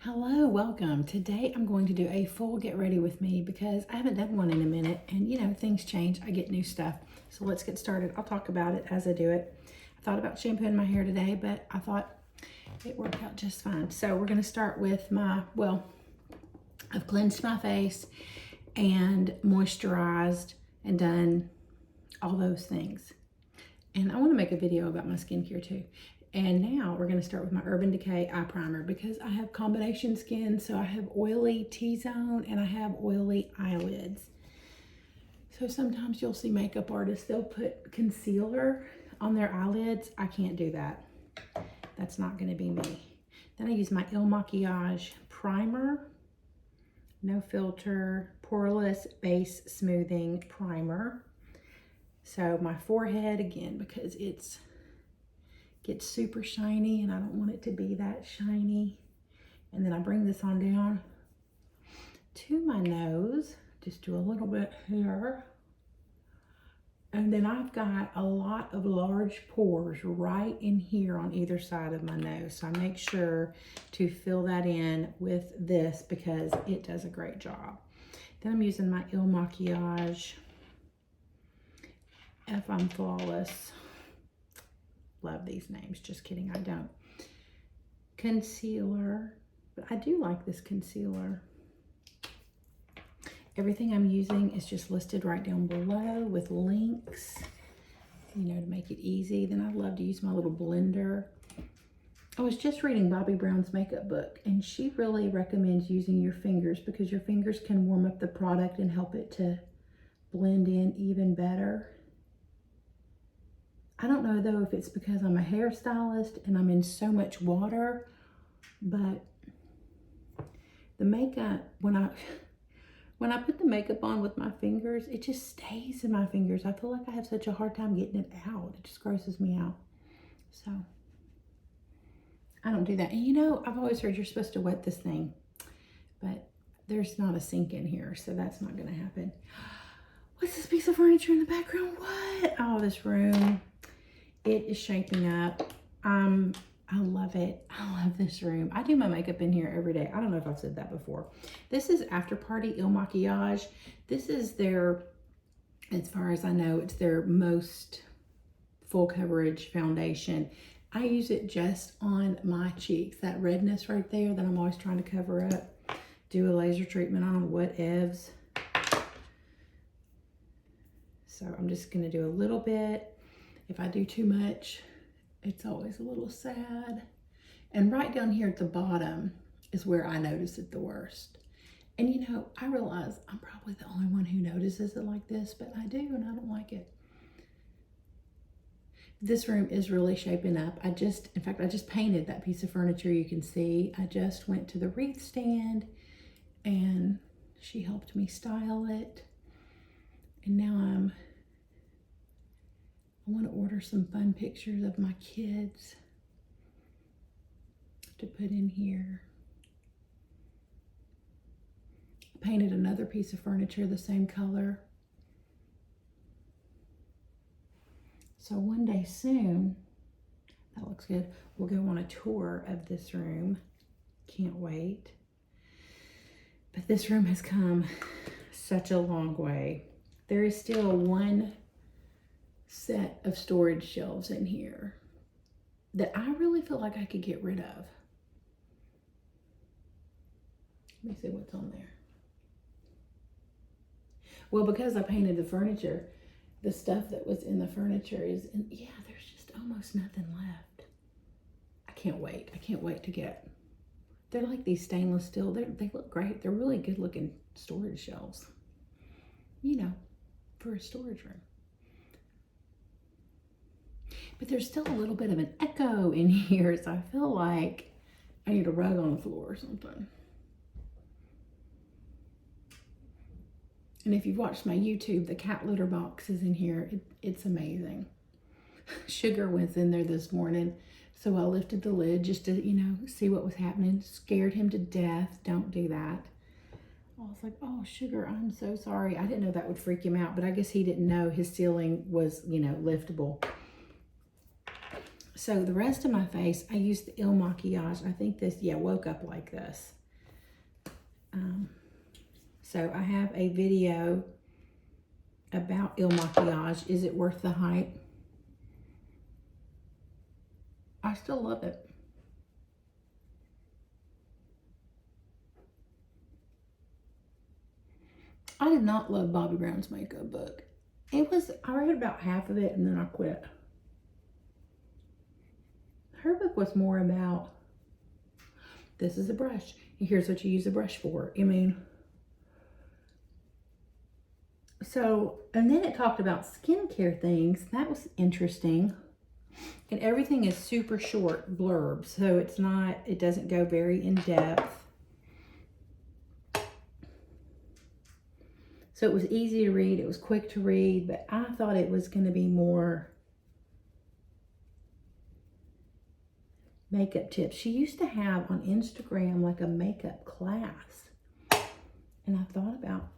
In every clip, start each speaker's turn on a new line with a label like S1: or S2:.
S1: Hello, welcome. Today I'm going to do a full get ready with me because I haven't done one in a minute and you know, things change. I get new stuff. So let's get started. I'll talk about it as I do it. I thought about shampooing my hair today, but I thought it worked out just fine. So we're going to start with I've cleansed my face and moisturized and done all those things. And I want to make a video about my skincare too. And now we're going to start with my Urban Decay eye primer because I have combination skin. So I have oily T-zone and I have oily eyelids. So sometimes you'll see makeup artists, they'll put concealer on their eyelids. I can't do that. That's not going to be me. Then I use my IL MAKIAGE primer, no filter, Poreless base smoothing primer. So my forehead again, because it's gets super shiny and I don't want it to be that shiny. And then I bring this on down to my nose, just do a little bit here. And then I've got a lot of large pores right in here on either side of my nose. So I make sure to fill that in with this because it does a great job. Then I'm using my IL MAKIAGE If I'm Flawless. Love these names, just kidding, I don't. Concealer, but I do like this concealer. Everything I'm using is just listed right down below with links, you know, to make it easy. Then I love to use my little blender. I was just reading Bobbi Brown's makeup book, and she really recommends using your fingers because your fingers can warm up the product and help it to blend in even better. I don't know though if it's because I'm a hairstylist and I'm in so much water, but the makeup, when I put the makeup on with my fingers, it just stays in my fingers. I feel like I have such a hard time getting it out. It just grosses me out. So I don't do that. And you know, I've always heard you're supposed to wet this thing, but there's not a sink in here, so that's not gonna happen. What's this piece of furniture in the background? What? Oh, this room. It is shaping up. I love it. I love this room. I do my makeup in here every day. I don't know if I've said that before. This is After Party IL MAKIAGE. This is their, as far as I know, it's their most full coverage foundation. I use it just on my cheeks. That redness right there that I'm always trying to cover up. Do a laser treatment on, whatevs. So I'm just gonna do a little bit. If I do too much, it's always a little sad. And right down here at the bottom is where I notice it the worst. And you know, I realize I'm probably the only one who notices it like this, but I do and I don't like it. This room is really shaping up. In fact, I just painted that piece of furniture you can see. I just went to the wreath stand and she helped me style it. And now I want to order some fun pictures of my kids to put in here. I painted another piece of furniture the same color. So one day soon, that looks good, we'll go on a tour of this room. Can't wait. But this room has come such a long way. There is still one set of storage shelves in here that I really feel like I could get rid of. Let me see what's on there. Well, because I painted the furniture, the stuff that was in the furniture is, and yeah, there's just almost nothing left. I can't wait. I can't wait to get, they're like these stainless steel, they look great. They're really good looking storage shelves, you know, for a storage room. But there's still a little bit of an echo in here, so I feel like I need a rug on the floor or something. And if you've watched my YouTube, the cat litter box is in here. It's amazing. Sugar was in there this morning, so I lifted the lid just to, you know, see what was happening. Scared him to death. Don't do that. I was like, oh, Sugar, I'm so sorry. I didn't know that would freak him out, but I guess he didn't know his ceiling was, you know, liftable. So the rest of my face, I used the IL Makiage. I think this, yeah, woke up like this. So I have a video about IL Makiage. Is it worth the hype? I still love it. I did not love Bobbi Brown's makeup book. It was, I read about half of it and then I quit. Her book was more about, this is a brush, and here's what you use a brush for. I mean, so, and then it talked about skincare things. That was interesting. And everything is super short blurbs, so it's not, it doesn't go very in depth. So it was easy to read, it was quick to read, but I thought it was going to be more makeup tips. She used to have on Instagram like a makeup class, and I thought about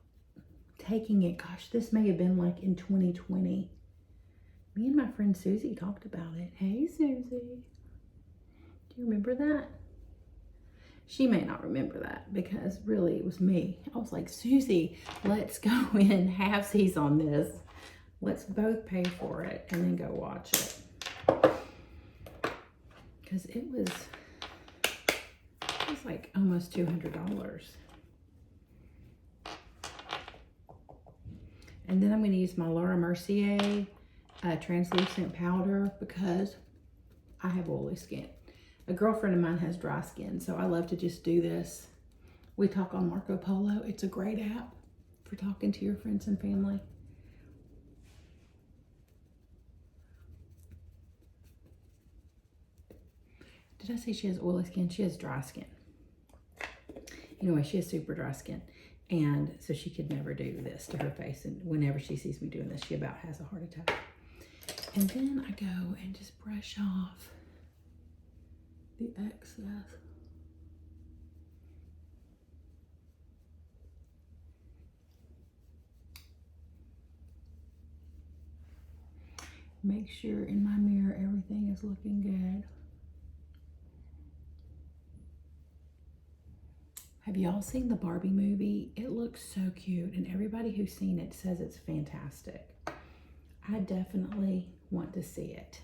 S1: taking it. Gosh, this may have been like in 2020. Me and my friend Susie talked about it. Hey, Susie. Do you remember that? She may not remember that because really it was me. I was like, Susie, let's go in halfsies on this. Let's both pay for it and then go watch it. Because it was like almost $200. And then I'm going to use my Laura Mercier translucent powder because I have oily skin. A girlfriend of mine has dry skin, so I love to just do this. We talk on Marco Polo. It's a great app for talking to your friends and family. Did I say she has oily skin? She has dry skin. Anyway, she has super dry skin. And so she could never do this to her face. And whenever she sees me doing this, she about has a heart attack. And then I go and just brush off the excess. Make sure in my mirror everything is looking good. Have y'all seen the Barbie movie? It looks so cute, and everybody who's seen it says it's fantastic. I definitely want to see it.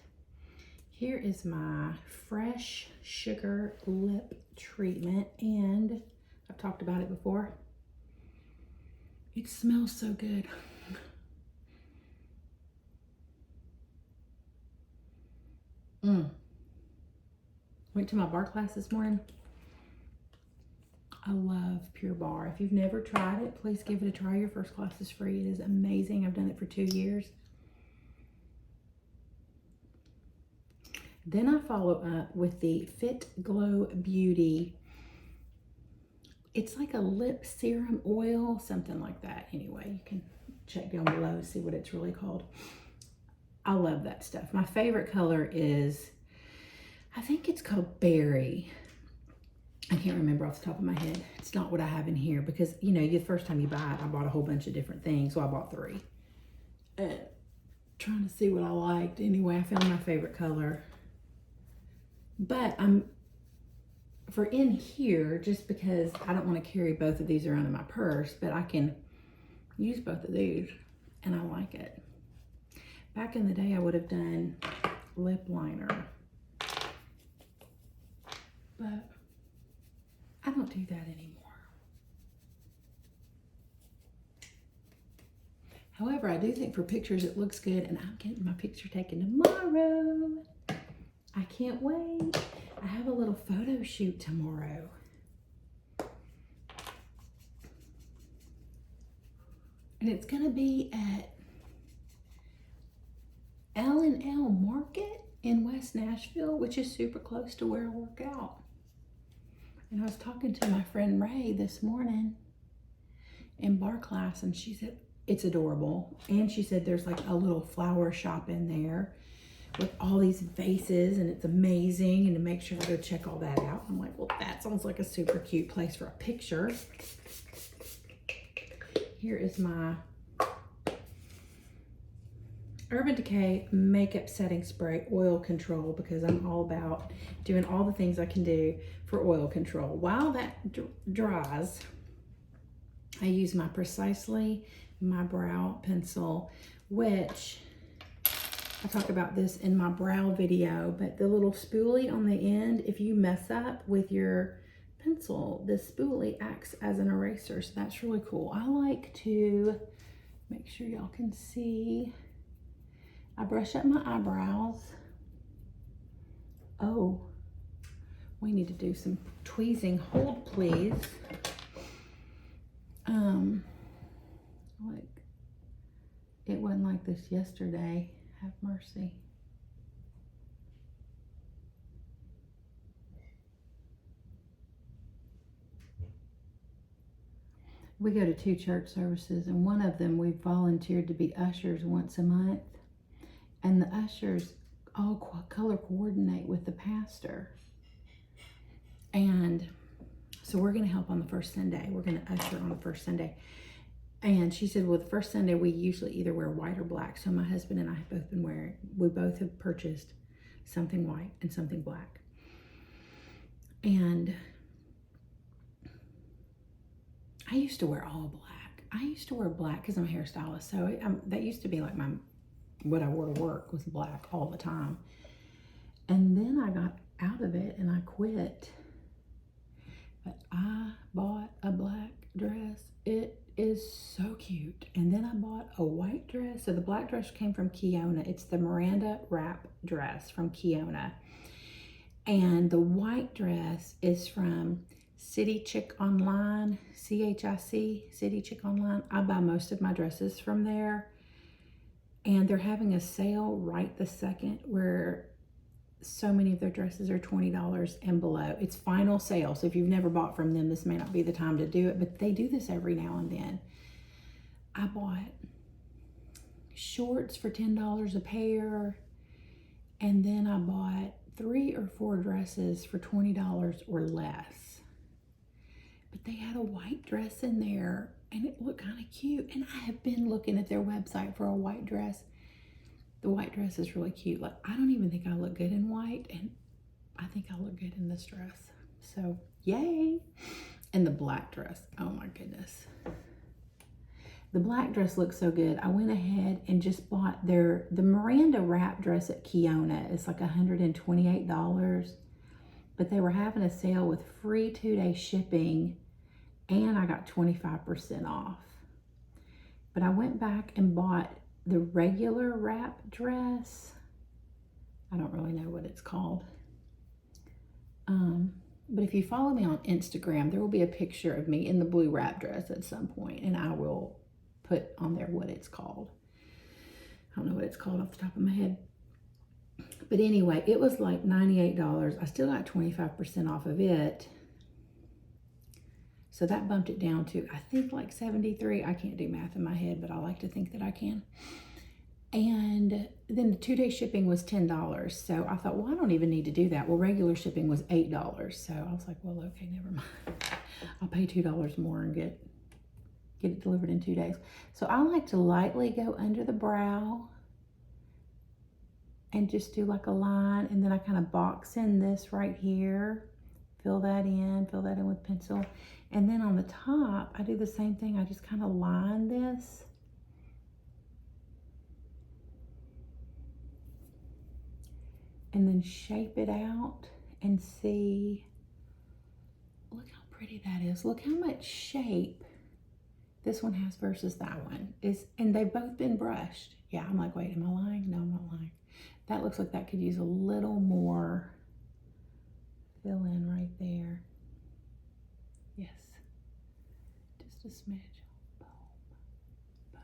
S1: Here is my Fresh Sugar Lip Treatment, and I've talked about it before. It smells so good. Went to my bar class this morning. I love Pure Barre. If you've never tried it, please give it a try. Your first class is free. It is amazing. I've done it for 2 years. Then I follow up with the FitGlow Beauty. It's like a lip serum oil, something like that. Anyway, you can check down below and see what it's really called. I love that stuff. My favorite color is, I think it's called Berry. I can't remember off the top of my head. It's not what I have in here because, you know, the first time you buy it, I bought a whole bunch of different things. So I bought 3. And trying to see what I liked. Anyway, I found my favorite color. But for in here, just because I don't want to carry both of these around in my purse, but I can use both of these and I like it. Back in the day, I would have done lip liner. But I don't do that anymore. However, I do think for pictures it looks good, and I'm getting my picture taken tomorrow. I can't wait. I have a little photo shoot tomorrow. And it's gonna be at L&L Market in West Nashville, which is super close to where I work out. And I was talking to my friend Ray this morning in bar class, and she said, it's adorable. And she said there's like a little flower shop in there with all these vases, and it's amazing, and to make sure I go check all that out. I'm like, well, that sounds like a super cute place for a picture. Here is my Urban Decay Makeup Setting Spray Oil Control, because I'm all about doing all the things I can do for oil control. While that dries, I use my Precisely My Brow Pencil, which I talk about this in my brow video, but the little spoolie on the end, if you mess up with your pencil, this spoolie acts as an eraser, so that's really cool. I like to make sure y'all can see. I brush up my eyebrows. Oh, we need to do some tweezing. Hold, please. Like, it wasn't like this yesterday. Have mercy. We go to 2 church services, and one of them we volunteered to be ushers once a month. And the ushers all color coordinate with the pastor. And so we're going to help on the first Sunday. We're going to usher on the first Sunday. And she said, well, the first Sunday we usually either wear white or black. So my husband and I have both been wearing, we both have purchased something white and something black. And I used to wear all black. I used to wear black because I'm a hairstylist. So that used to be like what I wore to work was black all the time. And then I got out of it and I quit. But I bought a black dress. It is so cute. And then I bought a white dress. So the black dress came from Kiona. It's the Miranda wrap dress from Kiona. And the white dress is from City Chic Online, CHIC, City Chic Online. I buy most of my dresses from there. And they're having a sale right this second where so many of their dresses are $20 and below. It's final sale. So if you've never bought from them, this may not be the time to do it, but they do this every now and then. I bought shorts for $10 a pair. And then I bought 3 or 4 dresses for $20 or less. But they had a white dress in there and it looked kind of cute. And I have been looking at their website for a white dress. The white dress is really cute. Like, I don't even think I look good in white, and I think I look good in this dress. So, yay. And the black dress, oh my goodness. The black dress looks so good. I went ahead and just bought the Miranda wrap dress at Kiona. It's like $128, but they were having a sale with free 2-day shipping, and I got 25% off. But I went back and bought the regular wrap dress. I don't really know what it's called. But if you follow me on Instagram, there will be a picture of me in the blue wrap dress at some point, and I will put on there what it's called. I don't know what it's called off the top of my head. But anyway, it was like $98. I still got 25% off of it. So that bumped it down to, I think, like $73. I can't do math in my head, but I like to think that I can. And then the 2-day shipping was $10. So I thought, well, I don't even need to do that. Well, regular shipping was $8. So I was like, well, okay, never mind. I'll pay $2 more and get it delivered in 2 days. So I like to lightly go under the brow and just do like a line. And then I kind of box in this right here. Fill that in with pencil. And then on the top, I do the same thing. I just kind of line this. And then shape it out and see. Look how pretty that is. Look how much shape this one has versus that one. And they've both been brushed. Yeah, I'm like, wait, am I lying? No, I'm not lying. That looks like that could use a little more fill in right there. Yes. Just a smidge. Boom. Boom.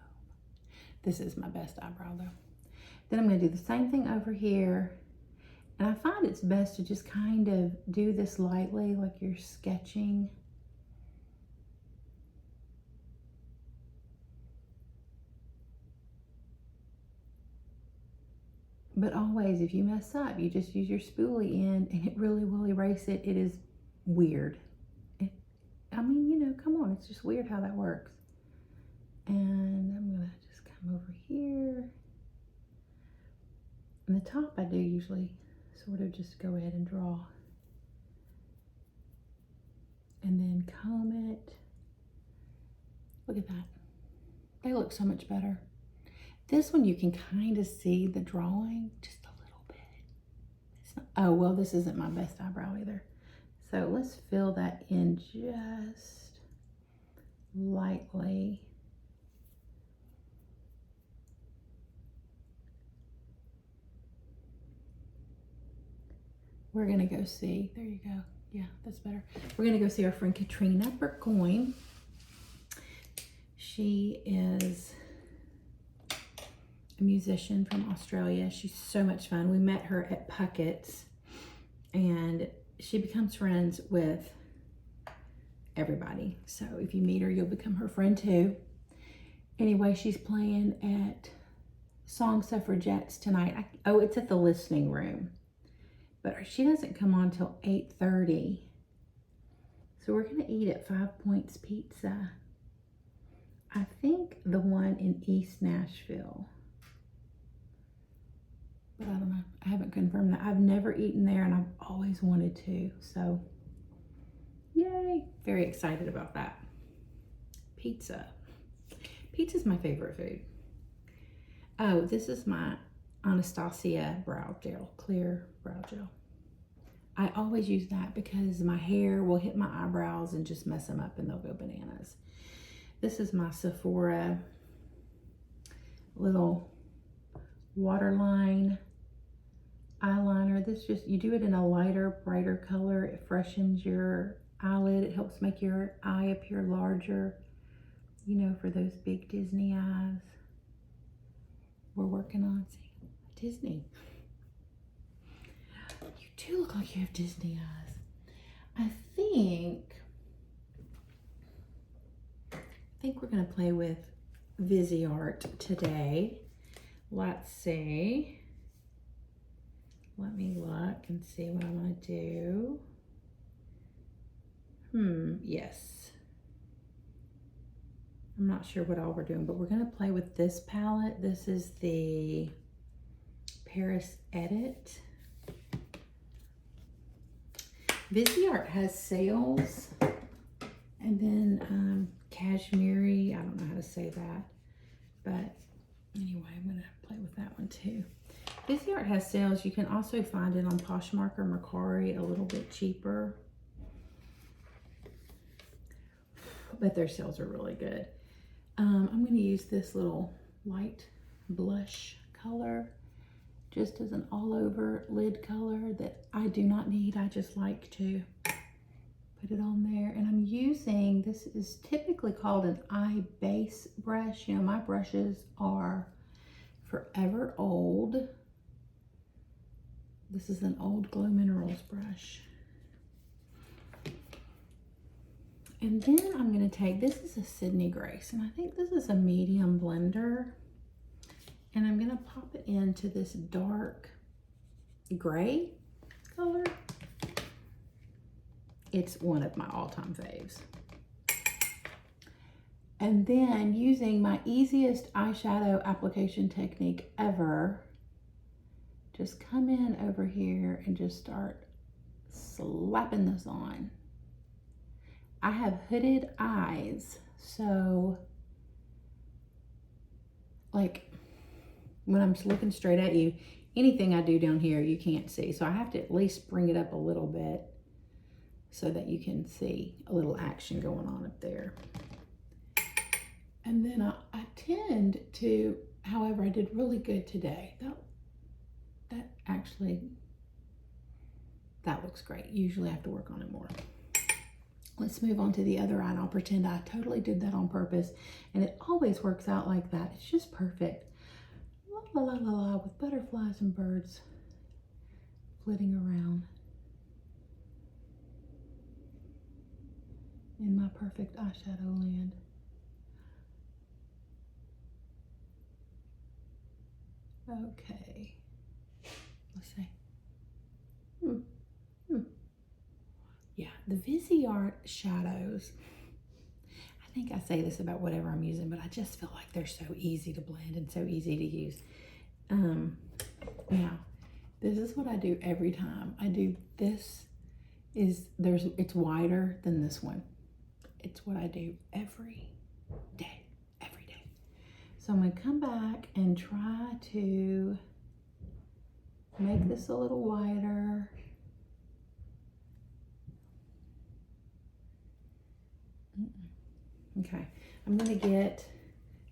S1: This is my best eyebrow though. Then I'm going to do the same thing over here. And I find it's best to just kind of do this lightly, like you're sketching. But always, if you mess up, you just use your spoolie end and it really will erase it. It is weird. I mean, you know, come on, it's just weird how that works. And I'm gonna just come over here And the top I do usually sort of just go ahead and draw. And then comb it. Look at that. They look so much better. This one you can kind of see the drawing just a little bit. It's not, oh, well, this isn't my best eyebrow either. So let's fill that in just lightly. We're gonna go see, there you go. Yeah, that's better. We're gonna go see our friend Katrina Burgoyne. She is a musician from Australia. She's so much fun. We met her at Puckett's, and she becomes friends with everybody. So if you meet her, you'll become her friend too. Anyway, she's playing at Song Suffragettes tonight. Oh, it's at the listening room. But she doesn't come on till 8:30. So we're gonna eat at 5 Points Pizza. I think the one in East Nashville. But I don't know. I haven't confirmed that. I've never eaten there and I've always wanted to. So, yay. Very excited about that. Pizza. Pizza's my favorite food. Oh, this is my Anastasia brow gel, clear brow gel. I always use that because my hair will hit my eyebrows and just mess them up and they'll go bananas. This is my Sephora little waterline eyeliner. This just, you do it in a lighter, brighter color. It freshens your eyelid. It helps make your eye appear larger, you know, for those big Disney eyes. We're working on Disney. You do look like you have Disney eyes. I think we're gonna play with Viseart today. Let's see. Let me look and see what I want to do. Yes. I'm not sure what all we're doing, but we're gonna play with this palette. This is the Paris Edit. Viseart has sales, and then cashmere, I don't know how to say that, but anyway, I'm gonna play with that one too. Viseart has sales. You can also find it on Poshmark or Mercari a little bit cheaper, but their sales are really good. I'm gonna use this little light blush color just as an all over lid color that I do not need. I just like to put it on there. And I'm using, this is typically called an eye base brush. You know, my brushes are forever old. This is an old Glow Minerals brush. And then I'm gonna take, this is a Sydney Grace, and I think this is a medium blender. And I'm gonna pop it into this dark gray color. It's one of my all-time faves. And then using my easiest eyeshadow application technique ever, just come in over here and just start slapping this on. I have hooded eyes, so like when I'm looking straight at you, anything I do down here you can't see. So I have to at least bring it up a little bit so that you can see a little action going on up there. And then I tend to, however, I did really good today. That looks great. Usually I have to work on it more. Let's move on to the other eye, and I'll pretend I totally did that on purpose. And it always works out like that. It's just perfect. La la la la la, with butterflies and birds flitting around in my perfect eyeshadow land. Okay, let's see. Yeah, the Viseart shadows, I think I say this about whatever I'm using, but I just feel like they're so easy to blend and so easy to use. Now, this is what I do every time. I do this it's wider than this one. It's what I do every day. So I'm gonna come back and try to make this a little wider. Okay, I'm gonna get,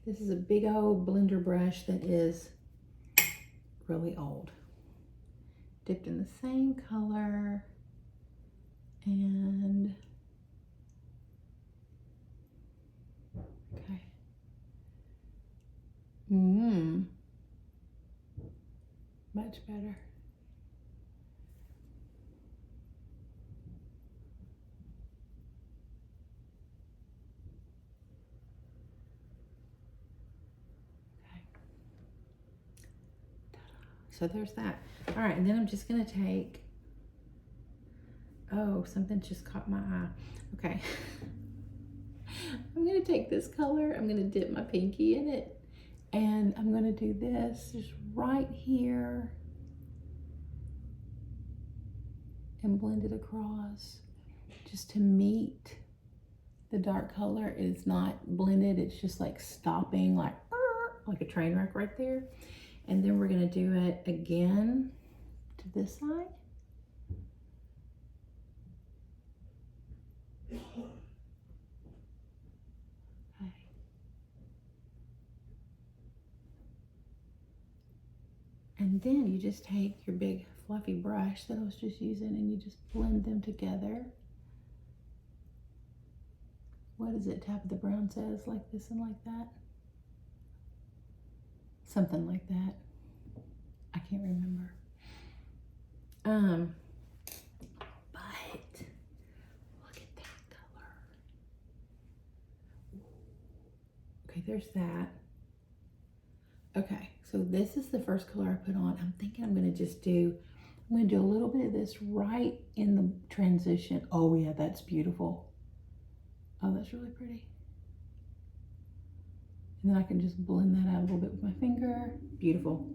S1: this is a big old blender brush that is really old. Dipped in the same color and, okay. Much better. So there's that. All right, and then I'm just gonna take, oh, something just caught my eye. Okay. I'm gonna take this color, I'm gonna dip my pinky in it, and I'm gonna do this just right here and blend it across just to meet the dark color. It's not blended, it's just like stopping, like a train wreck right there. And then we're gonna do it again to this side. Okay. And then you just take your big fluffy brush that I was just using and you just blend them together. What is it, Tap of the Brown says, like this and like that? Something like that. I can't remember. But look at that color. Okay, there's that. Okay, so this is the first color I put on. I'm thinking I'm gonna do a little bit of this right in the transition. Oh yeah, that's beautiful. Oh, that's really pretty. And then I can just blend that out a little bit with my finger. Beautiful.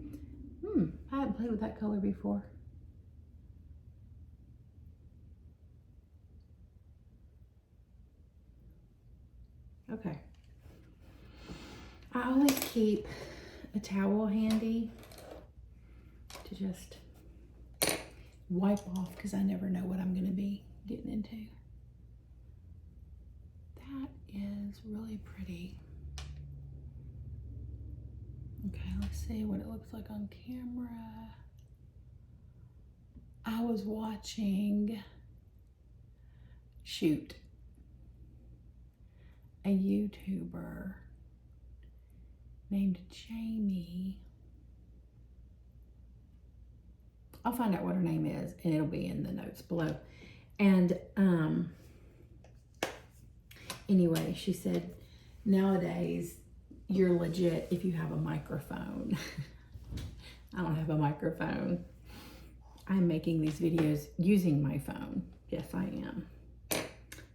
S1: I haven't played with that color before. Okay. I always keep a towel handy to just wipe off because I never know what I'm going to be getting into. That is really pretty. Okay, let's see what it looks like on camera. I was watching, a YouTuber named Jamie. I'll find out what her name is and it'll be in the notes below. And anyway, she said nowadays you're legit if you have a microphone. I don't have a microphone. I'm making these videos using my phone. Yes, I am.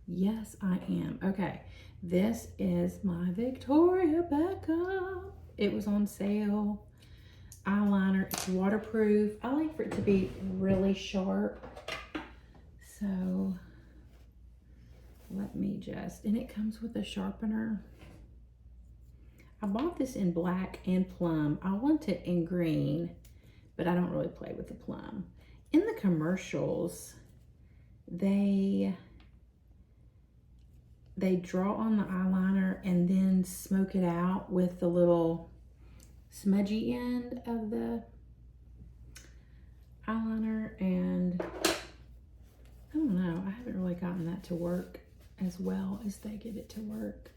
S1: Yes, I am. Okay, this is my Victoria Beckham. It was on sale. Eyeliner, it's waterproof. I like for it to be really sharp. So let me just, and it comes with a sharpener. I bought this in black and plum. I want it in green, but I don't really play with the plum. In the commercials, they draw on the eyeliner and then smoke it out with the little smudgy end of the eyeliner, and I don't know, I haven't really gotten that to work as well as they get it to work.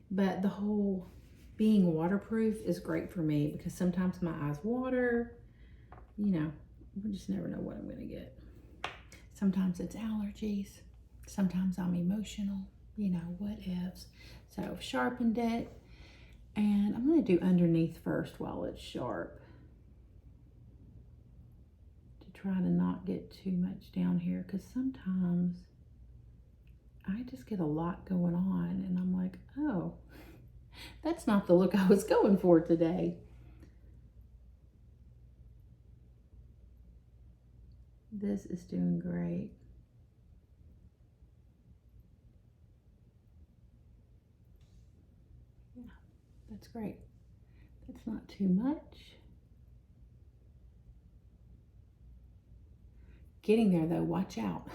S1: But the whole being waterproof is great for me because sometimes my eyes water, you know, we just never know what I'm gonna get. Sometimes it's allergies, sometimes I'm emotional, you know, what ifs. So I've sharpened it, and I'm gonna do underneath first while it's sharp to try to not get too much down here, because sometimes I just get a lot going on and I'm like, oh, that's not the look I was going for today. This is doing great. Yeah, that's great. That's not too much. Getting there though, watch out.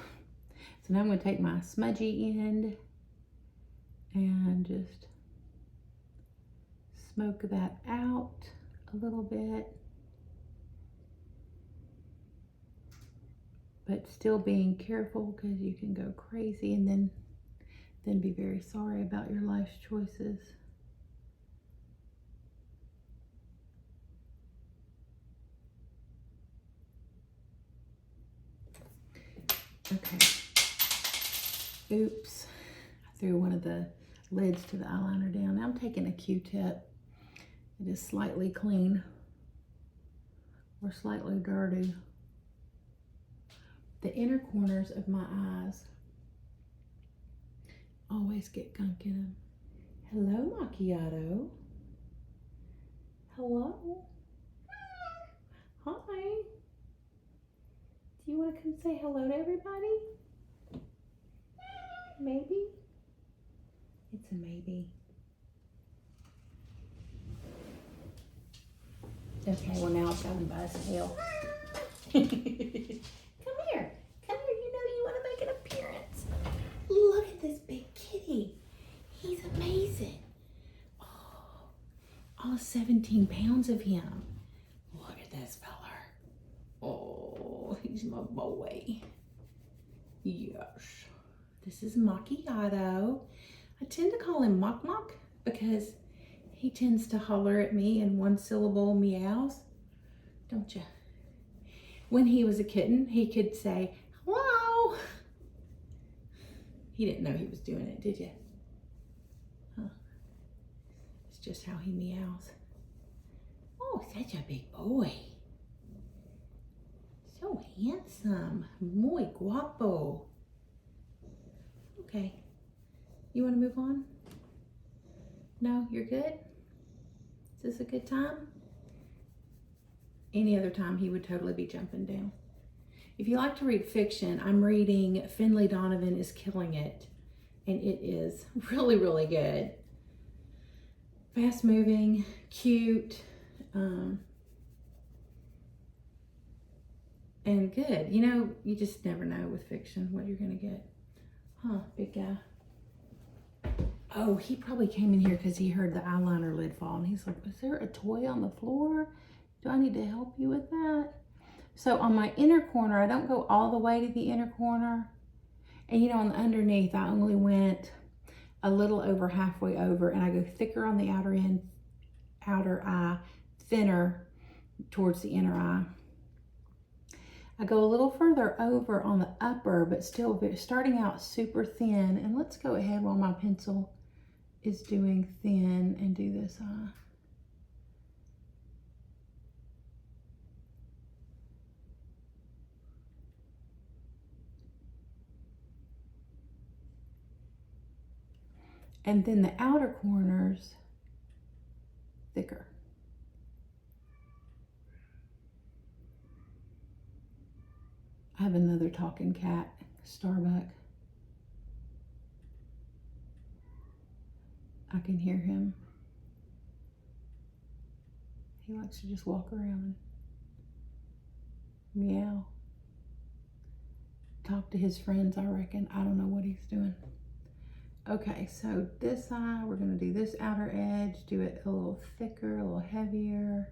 S1: So now I'm going to take my smudgy end and just smoke that out a little bit. But still being careful, because you can go crazy and then be very sorry about your life's choices. Okay. Oops. I threw one of the lids to the eyeliner down. Now I'm taking a Q-tip. It is slightly clean or slightly dirty. The inner corners of my eyes always get gunk in them. Hello, Macchiato. Hello. Hi. Do you want to come say hello to everybody? Maybe? It's a maybe. Okay, well now I've got him by his tail. Come here. Come here. You know you want to make an appearance. Look at this big kitty. He's amazing. Oh, all 17 pounds of him. Look at this fella. Oh, he's my boy. Yes. This is Macchiato. I tend to call him Mock Mock because he tends to holler at me in one syllable meows. Don't you? When he was a kitten, he could say, hello. He didn't know he was doing it, did you? Huh. It's just how he meows. Oh, such a big boy. So handsome. Muy guapo. Okay. You want to move on? No, you're good? Is this a good time? Any other time he would totally be jumping down. If you like to read fiction, I'm reading Finlay Donovan is Killing It, and it is really, really good. Fast moving, cute, and good. You know, you just never know with fiction what you're gonna get. Huh, big guy. Oh, he probably came in here because he heard the eyeliner lid fall, and he's like, is there a toy on the floor? Do I need to help you with that? So on my inner corner, I don't go all the way to the inner corner. And you know, on the underneath, I only went a little over halfway over, and I go thicker on the outer eye, thinner towards the inner eye. I go a little further over on the upper, but still starting out super thin. And let's go ahead while my pencil is doing thin and do this eye. And then the outer corners thicker. I have another talking cat, Starbuck. I can hear him. He likes to just walk around and meow. Talk to his friends, I reckon. I don't know what he's doing. Okay, so this eye, we're gonna do this outer edge, do it a little thicker, a little heavier,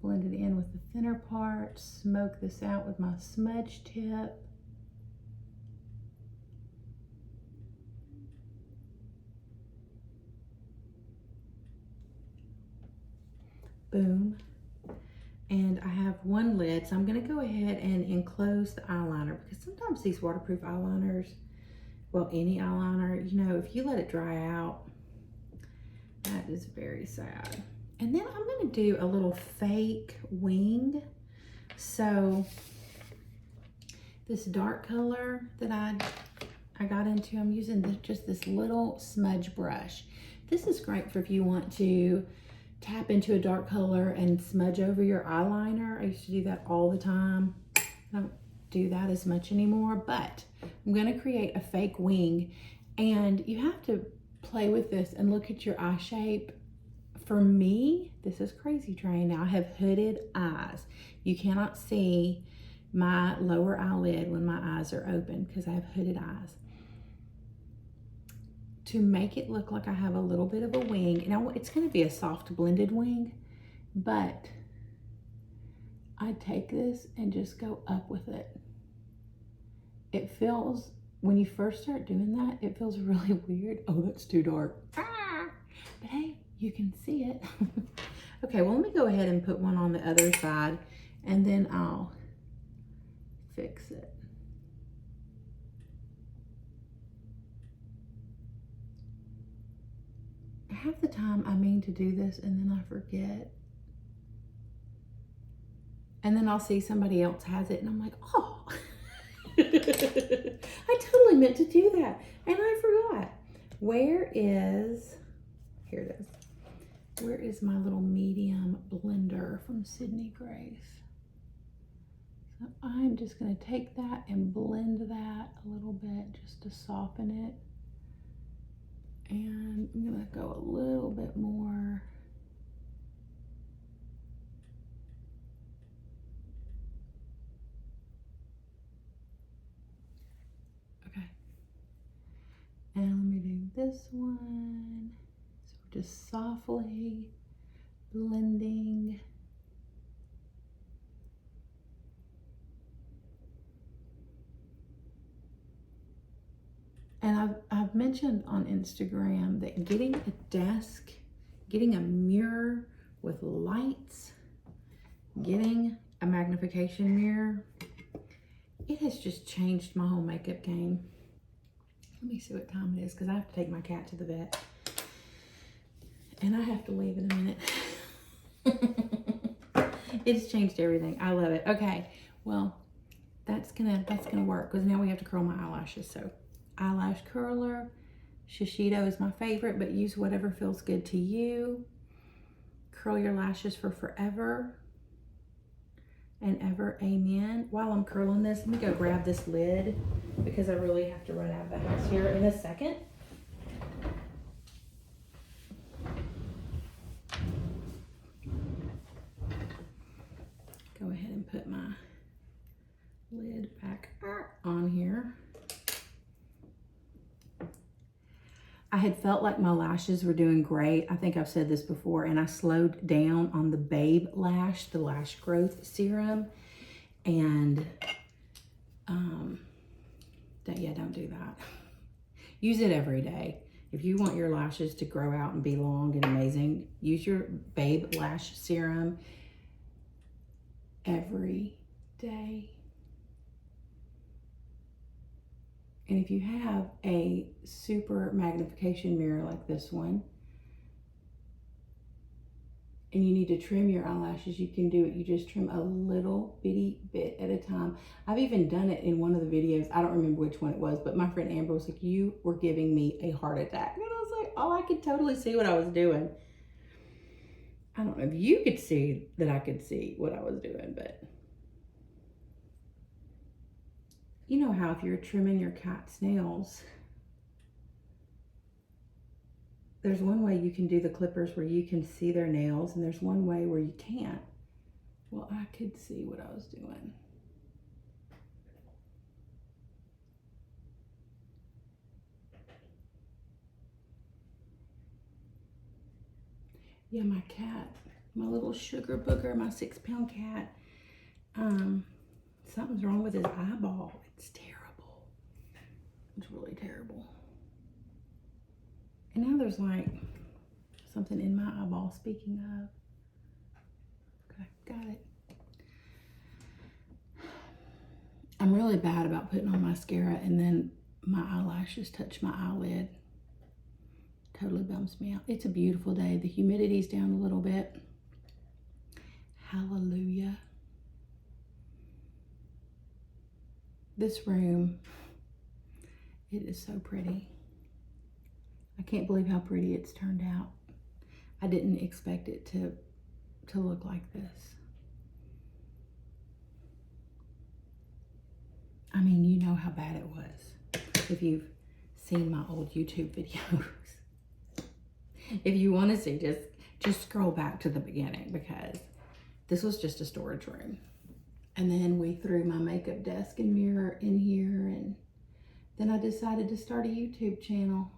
S1: blend it in with the thinner part, smoke this out with my smudge tip. Boom. And I have one lid, so I'm gonna go ahead and enclose the eyeliner, because sometimes these waterproof eyeliners, well, any eyeliner, you know, if you let it dry out, that is very sad. And then I'm gonna do a little fake wing. So this dark color that I got into, I'm using just this little smudge brush. This is great for if you want to tap into a dark color and smudge over your eyeliner. I used to do that all the time. do that as much anymore, but I'm gonna create a fake wing, and you have to play with this and look at your eye shape. For me, this is crazy train. Now I have hooded eyes. You cannot see my lower eyelid when my eyes are open because I have hooded eyes. To make it look like I have a little bit of a wing, and it's gonna be a soft blended wing, but I take this and just go up with it. It feels, when you first start doing that, it feels really weird. Oh, that's too dark. Ah! But hey, you can see it. Okay, well, let me go ahead and put one on the other side, and then I'll fix it. Half the time I mean to do this and then I forget. And then I'll see somebody else has it and I'm like, oh, I totally meant to do that. And I forgot. Where is, here it is. Where is my little medium blender from Sydney Grace? So I'm just gonna take that and blend that a little bit just to soften it. And I'm gonna go a little bit more. Okay. And let me do this one. So we're just softly blending. And I've mentioned on Instagram that getting a desk, getting a mirror with lights, getting a magnification mirror, it has just changed my whole makeup game. Let me see what time it is because I have to take my cat to the vet. And I have to leave in a minute. It's changed everything. I love it. Okay, well, that's gonna work because now we have to curl my eyelashes. So eyelash curler, Shsheido is my favorite, but use whatever feels good to you. Curl your lashes for forever and ever, amen. While I'm curling this, let me go grab this lid because I really have to run out of the house here in a second. Go ahead and put my lid back on here. I had felt like my lashes were doing great. I think I've said this before, and I slowed down on the Babe Lash, the Lash Growth Serum, and don't do that. Use it every day. If you want your lashes to grow out and be long and amazing, use your Babe Lash Serum every day. And if you have a super magnification mirror like this one, and you need to trim your eyelashes, you can do it. You just trim a little bitty bit at a time. I've even done it in one of the videos. I don't remember which one it was, but my friend Amber was like, you were giving me a heart attack. And I was like, oh, I could totally see what I was doing. I don't know if you could see that I could see what I was doing, but you know how if you're trimming your cat's nails, there's one way you can do the clippers where you can see their nails, and there's one way where you can't. Well, I could see what I was doing. Yeah, my cat, my little sugar booger, my 6-pound cat, something's wrong with his eyeball. It's terrible. It's really terrible. And now there's like something in my eyeball, speaking of. Okay, got it. I'm really bad about putting on mascara and then my eyelashes touch my eyelid. Totally bums me out. It's a beautiful day. The humidity's down a little bit. Hallelujah. This room, it is so pretty. I can't believe how pretty it's turned out. I didn't expect it to look like this. I mean, you know how bad it was if you've seen my old YouTube videos. If you want to see, just scroll back to the beginning, because this was just a storage room. And then we threw my makeup desk and mirror in here, and then I decided to start a YouTube channel.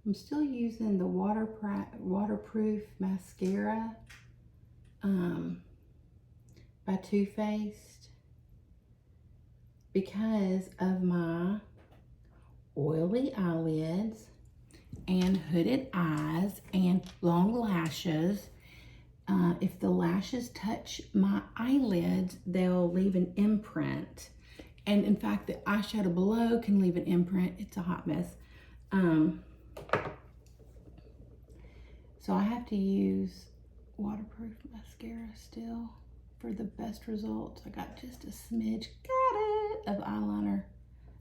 S1: I'm still using the waterproof mascara by Too Faced because of my oily eyelids and hooded eyes and long lashes. If the lashes touch my eyelids, they'll leave an imprint. And in fact, the eyeshadow below can leave an imprint. It's a hot mess. So I have to use waterproof mascara still for the best results. I got just a smidge, of eyeliner.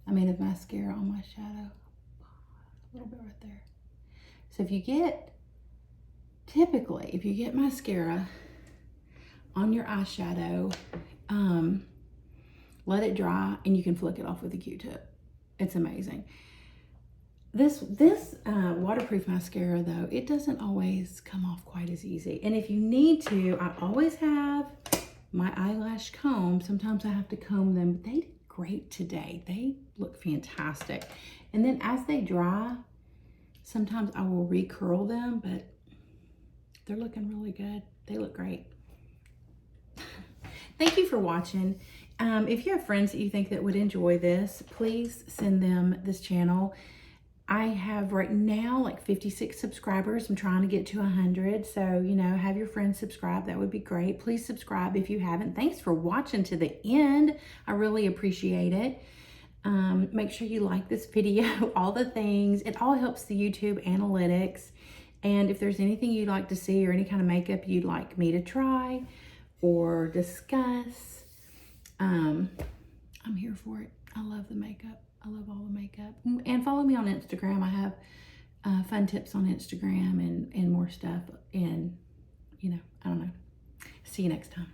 S1: Of mascara on my shadow. A little bit right there. So typically, if you get mascara on your eyeshadow, let it dry and you can flick it off with a Q-tip. It's amazing. This waterproof mascara, though, it doesn't always come off quite as easy. And if you need to, I always have my eyelash comb. Sometimes I have to comb them, but they did great today. They look fantastic. And then as they dry, sometimes I will recurl them, but they're looking really good. They look great. Thank you for watching. If you have friends that you think that would enjoy this, please send them this channel. I have right now like 56 subscribers. I'm trying to get to 100. So, have your friends subscribe. That would be great. Please subscribe if you haven't. Thanks for watching to the end. I really appreciate it. Make sure you like this video, all the things. It all helps the YouTube analytics. And if there's anything you'd like to see or any kind of makeup you'd like me to try or discuss, I'm here for it. I love the makeup. I love all the makeup. And follow me on Instagram. I have fun tips on Instagram and more stuff. And, I don't know. See you next time.